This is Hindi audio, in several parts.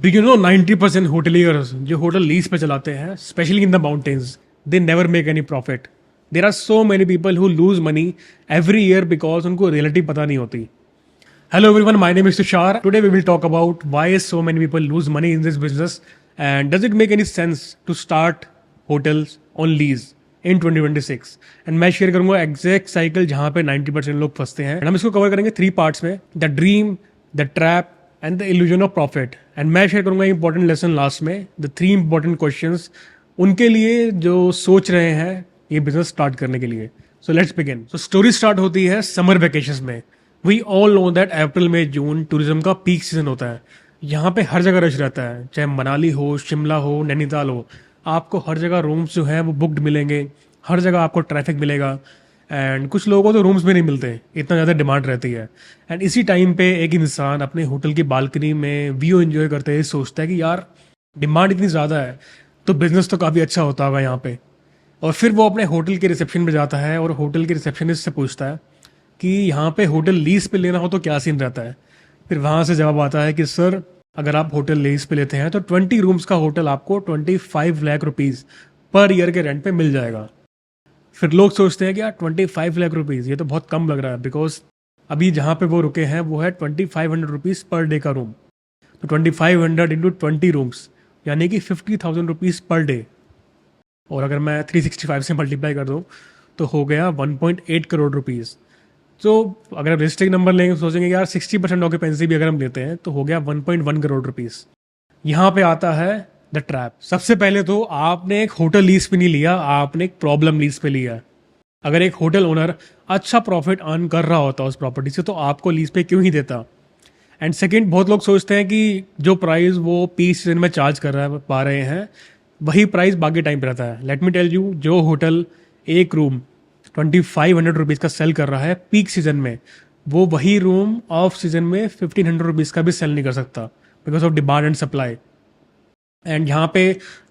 डू यू नो 90% होटलियर्स जो होटल लीज पे चलाते हैं, specially in the mountains, they never make any profit. There are so many people who lose money every year because उनको रियलिटी पता नहीं होती. Hello everyone, my name is Tushar. Today we will talk about why so many people lose money in this business and does it make any sense to start hotels on lease in 2026. And मैं शेयर करूंगा एग्जैक्ट साइकिल जहां पे 90% लोग फंसते हैं. And हम इसको कवर करेंगे 3 पार्ट्स में, the dream, the trap and the illusion of profit. And मैं शेयर करूंगा इंपॉर्टेंट लेसन लास्ट में, द 3 इंपॉर्टेंट क्वेश्चंस उनके लिए जो सोच रहे हैं ये बिजनेस स्टार्ट करने के लिए. So let's begin. So story start होती है समर वेकेशंस में. We all know that April May June tourism का पीक सीजन होता है. यहाँ पे हर जगह रश रहता है, चाहे मनाली हो, शिमला हो, नैनीताल हो. आपको हर जगह रूम्स जो हैं वो बुकड मिलेंगे, हर जगह आपको ट्रैफिक मिलेगा. एंड कुछ लोगों को तो रूम्स भी नहीं मिलते, इतना ज़्यादा डिमांड रहती है. एंड इसी टाइम पे एक इंसान अपने होटल की बालकनी में व्यू एंजॉय करते हुए सोचता है कि यार डिमांड इतनी ज़्यादा है तो बिज़नेस तो काफ़ी अच्छा होता होगा यहाँ पे. और फिर वो अपने होटल के रिसेप्शन पे जाता है और होटल के रिसेप्शनिस्ट से पूछता है कि यहाँ पे होटल लीज पे लेना हो तो क्या सीन रहता है. फिर वहाँ से जवाब आता है कि सर अगर आप होटल लीज पे लेते हैं तो 20 रूम्स का होटल आपको 25 लाख रुपीज़ पर ईयर के रेंट पे मिल जाएगा. फिर लोग सोचते हैं कि यार 25 लाख रुपीज़ ये तो बहुत कम लग रहा है, बिकॉज अभी जहाँ पे वो रुके हैं वो है 2500 रुपीज़ पर डे का रूम. तो 2500 इंटू 20 रूम्स यानी कि 50,000 रुपीज़ पर डे. और अगर मैं 365 से मल्टीप्लाई कर दूँ तो हो गया 1.8 करोड़ रुपीज़. तो अगर आप रिस्ट्रिक्ट नंबर लेंगे सोचेंगे यार 60% ऑक्यूपेंसी भी अगर हम लेते हैं तो हो गया 1.1 करोड़ रुपीज़. यहाँ पे आता है द ट्रैप. सबसे पहले तो आपने एक होटल लीज पे नहीं लिया, आपने एक प्रॉब्लम लीज पे लिया. अगर एक होटल ओनर अच्छा प्रॉफिट अर्न कर रहा होता उस प्रॉपर्टी से तो आपको लीज पे क्यों ही देता. एंड सेकेंड, बहुत लोग सोचते हैं कि जो प्राइस वो पीक सीजन में चार्ज कर रहा पा रहे हैं वही प्राइस बाकी टाइम पे रहता है. लेट मी टेल यू, जो होटल एक रूम 2500 रुपीज़ का सेल कर रहा है पीक सीजन में, वो वही रूम ऑफ सीजन में 1500 रुपीज़ का भी सेल नहीं कर सकता because of demand and supply. And यहाँ पे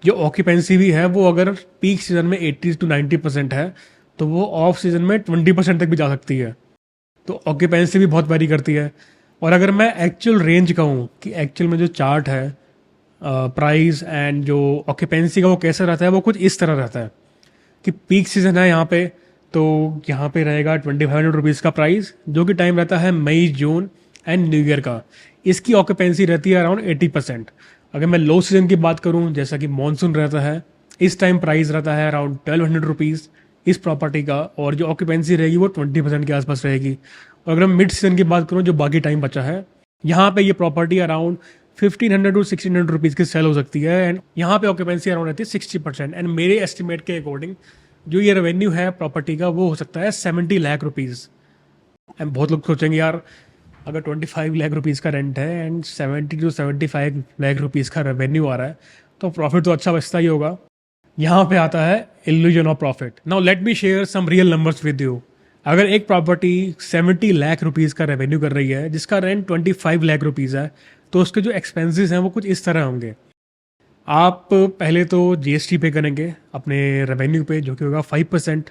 जो ऑक्यूपेंसी भी है वो अगर पीक सीजन में 80 to 90% है तो वो ऑफ सीजन में 20% तक भी जा सकती है. तो ऑक्यूपेंसी भी बहुत वेरी करती है. और अगर मैं एक्चुअल रेंज कहूँ कि एक्चुअल में जो चार्ट है प्राइस एंड जो ऑक्यूपेंसी का वो कैसा रहता है, वो कुछ इस तरह रहता है कि पीक सीजन है यहाँ पे तो यहाँ पे रहेगा 2500 रुपीज़ का प्राइस, जो कि टाइम रहता है मई, जून एंड न्यू ईयर का. इसकी ऑक्यूपेंसी रहती है अराउंड 80%. अगर मैं लो सीजन की बात करूँ, जैसा कि मानसून रहता है, इस टाइम प्राइस रहता है अराउंड 1200 रुपीज़ इस प्रॉपर्टी का, और जो ऑक्यूपेंसी रहेगी वो 20% के आसपास रहेगी. और अगर मैं मिड सीजन की बात करूँ जो बाकी टाइम बचा है, यहाँ पे ये प्रॉपर्टी अराउंड 1500 to 1600 रुपीज़ की सेल हो सकती है. एंड यहाँ पे ऑक्यूपेंसी अराउंड रहती है 60%. एंड मेरे एस्टिमेट के अकॉर्डिंग जो ये रेवेन्यू है प्रॉपर्टी का वो हो सकता है 70 लाख रुपीज़. एंड बहुत लोग सोचेंगे यार अगर 25 लाख रुपीज़ का रेंट है एंड 70 to 75 लाख रुपीज़ का रेवेन्यू आ रहा है तो प्रॉफिट तो अच्छा बचता ही होगा. यहाँ पे आता है illusion of profit. Now let me share some real numbers with you. अगर एक प्रॉपर्टी 70 लाख रुपीज़ का रेवेन्यू कर रही है जिसका रेंट 25 लाख रुपीज़ है, तो उसके जो एक्सपेंसेस हैं वो कुछ इस तरह होंगे. आप पहले तो जीएसटी पे करेंगे अपने रेवेन्यू पे, जो कि होगा 5%.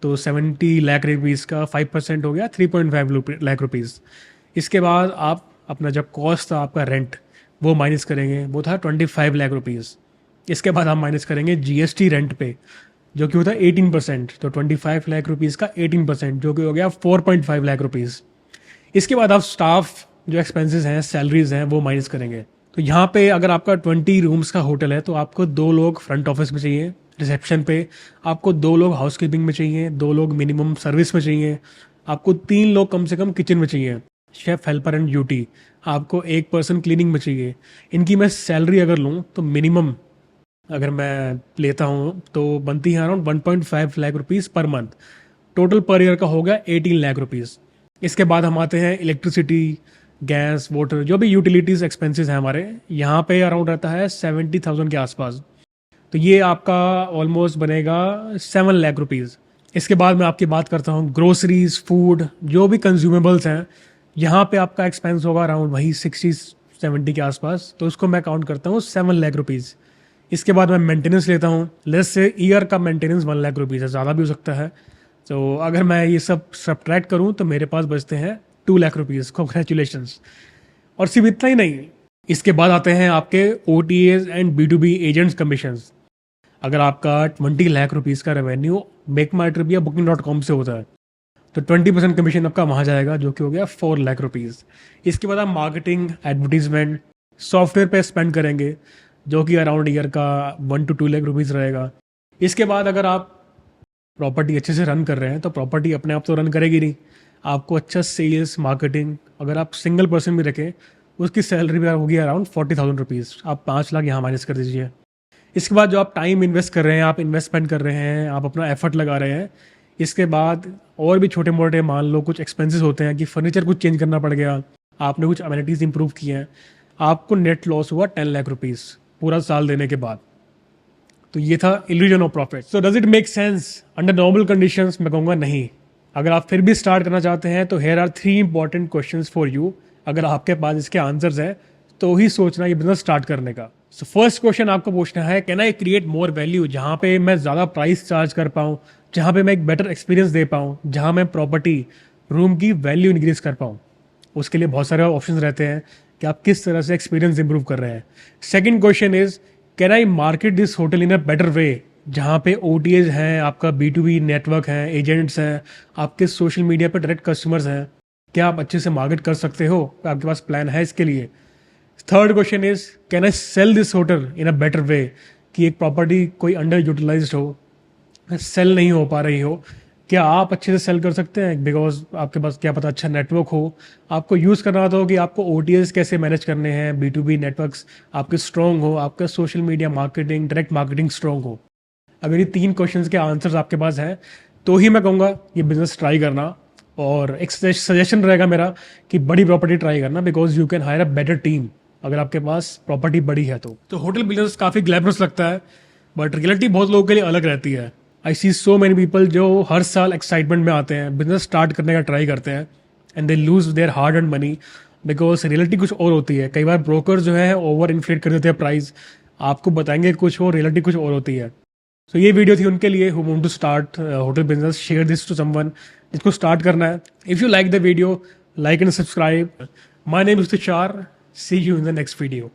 तो 70 लाख रुपीज़ का 5% हो गया 3.5 लाख रुपीज़. इसके बाद आप अपना जब कॉस्ट था आपका रेंट वो माइनस करेंगे, वो था 25 लाख रुपीज़. इसके बाद आप माइनस करेंगे जीएसटी रेंट पे, जो कि होता है 18%. तो 25 लाख रुपीज़ का 18% जो कि हो गया 4.5 लाख रुपीज़. इसके बाद आप स्टाफ जो एक्सपेंसेस हैं, सैलरीज हैं, वो माइनस करेंगे. तो यहाँ पे अगर आपका 20 रूम्स का होटल है तो आपको 2 लोग फ्रंट ऑफिस में चाहिए, रिसेप्शन पे आपको 2 लोग हाउसकीपिंग में चाहिए, 2 लोग मिनिमम सर्विस में चाहिए, आपको 3 लोग कम से कम किचन में चाहिए, शेफ, हेल्पर एंड ड्यूटी, आपको 1 पर्सन क्लीनिंग में चाहिए. इनकी मैं सैलरी अगर लूँ तो मिनिमम अगर मैं लेता हूँ तो बनती है around 1.5 lakh rupees per month. Total per year का हो गया 18 लाख रुपीज़. इसके बाद हम आते हैं इलेक्ट्रिसिटी, गैस, वाटर, जो भी यूटिलिटीज़ एक्सपेंसेस हैं हमारे, यहाँ पे अराउंड रहता है 70,000 के आसपास. तो ये आपका ऑलमोस्ट बनेगा 7 लाख रुपीज़. इसके बाद मैं आपकी बात करता हूँ ग्रोसरीज, फूड, जो भी कंज्यूमेबल्स हैं, यहाँ पे आपका एक्सपेंस होगा अराउंड वही 60-70 के आसपास. तो उसको मैं काउंट करता हूँ 7 लाख रुपीज़. इसके बाद मैं मेंटेनेंस लेता हूँ, लेस से ईयर का मेंटेनेंस 1 लाख रुपीज़ है, ज़्यादा भी हो सकता है. तो अगर मैं ये सब सब्ट्रैक्ट करूँ तो मेरे पास बचते हैं 2 लाख रुपीज़. कॉन्ग्रेचुलेशंस. और सिर्फ इतना ही नहीं, इसके बाद आते हैं आपके OTAs and B2B agents commissions. अगर आपका 20 लाख रुपीज़ का रेवेन्यू मेक माई ट्रिप या Booking.com से होता है तो 20% कमीशन आपका वहाँ जाएगा, जो कि हो गया 4 लाख रुपीज़। इसके बाद आप मार्केटिंग, एडवर्टीजमेंट, सॉफ्टवेयर पे स्पेंड करेंगे, जो कि अराउंड ईयर का 1 to 2 लाख रुपीज़ रहेगा। इसके बाद अगर आप प्रॉपर्टी अच्छे से रन कर रहे हैं तो प्रॉपर्टी अपने आप तो रन करेगी नहीं, आपको अच्छा सेल्स, मार्केटिंग, अगर आप सिंगल पर्सन भी रखें उसकी सैलरी भी होगी अराउंड 40,000 रुपीज़। आप 5 लाख यहाँ माइनस कर दीजिए। इसके बाद जो आप टाइम इन्वेस्ट कर रहे हैं, आप इन्वेस्टमेंट कर रहे हैं, आप अपना एफर्ट लगा रहे हैं, इसके बाद और भी छोटे मोटे मान लो कुछ एक्सपेंसेस होते हैं कि फर्नीचर कुछ चेंज करना पड़ गया, आपने कुछ अमेनिटीज़ इंप्रूव किए हैं, आपको नेट लॉस हुआ 10 लाख रुपीज़ पूरा साल देने के बाद। तो ये था illusion of profit. So does it make sense under normal conditions? मैं कहूँगा नहीं। अगर आप फिर भी स्टार्ट करना चाहते हैं तो here are 3 important questions for you. अगर आपके पास इसके आंसर्स हैं तो ही सोचना ये बिजनेस स्टार्ट करने का। सो फर्स्ट क्वेश्चन आपको पूछना है, can I create more value, जहाँ पे मैं ज़्यादा प्राइस चार्ज कर पाऊँ, जहाँ पे मैं एक बेटर एक्सपीरियंस दे पाऊँ, जहाँ मैं प्रॉपर्टी रूम की वैल्यू इंक्रीज कर पाऊँ। उसके लिए बहुत सारे ऑप्शंस रहते हैं कि आप किस तरह से एक्सपीरियंस इंप्रूव कर रहे हैं। Second question is, can I market this hotel in a better वे, जहाँ पे OTAs हैं, आपका B2B नेटवर्क है, एजेंट्स हैं, आपके सोशल मीडिया पर डायरेक्ट कस्टमर्स हैं, क्या आप अच्छे से मार्केट कर सकते हो? आपके पास प्लान है इसके लिए? Third question is, can I sell this hotel in a better way, कि एक प्रॉपर्टी कोई अंडर यूटिलाइज हो, सेल नहीं हो पा रही हो, क्या आप अच्छे से सेल कर सकते हैं? बिकॉज आपके पास क्या पता अच्छा नेटवर्क हो, आपको यूज़ करना आता हो कि आपको OTAs कैसे मैनेज करने हैं, B2B नेटवर्क्स आपके स्ट्रॉन्ग हो, आपका social media marketing, direct marketing strong हो। अगर ये 3 क्वेश्चंस के आंसर्स आपके पास हैं तो ही मैं कहूँगा ये बिजनेस ट्राई करना। और एक सजेशन रहेगा मेरा कि बड़ी प्रॉपर्टी ट्राई करना, because you can hire a better team अगर आपके पास प्रॉपर्टी बड़ी है तो होटल बिजनेस काफ़ी ग्लैमरस लगता है, बट रियलिटी बहुत लोगों के लिए अलग रहती है। आई सी सो मैनी पीपल जो हर साल एक्साइटमेंट में आते हैं, बिजनेस स्टार्ट करने का ट्राई करते हैं, and they lose their hard and money, because reality कुछ और होती है। कई बार ब्रोकर जो है ओवर इन्फ्लेट कर देते हैं प्राइस, आपको बताएंगे कुछ और, रियलिटी कुछ और होती है। सो ये वीडियो थी उनके लिए who want to start hotel business. Share this to someone जिसको स्टार्ट करना है। If you like the video, like and subscribe. My name is Tushar. See you in the next video.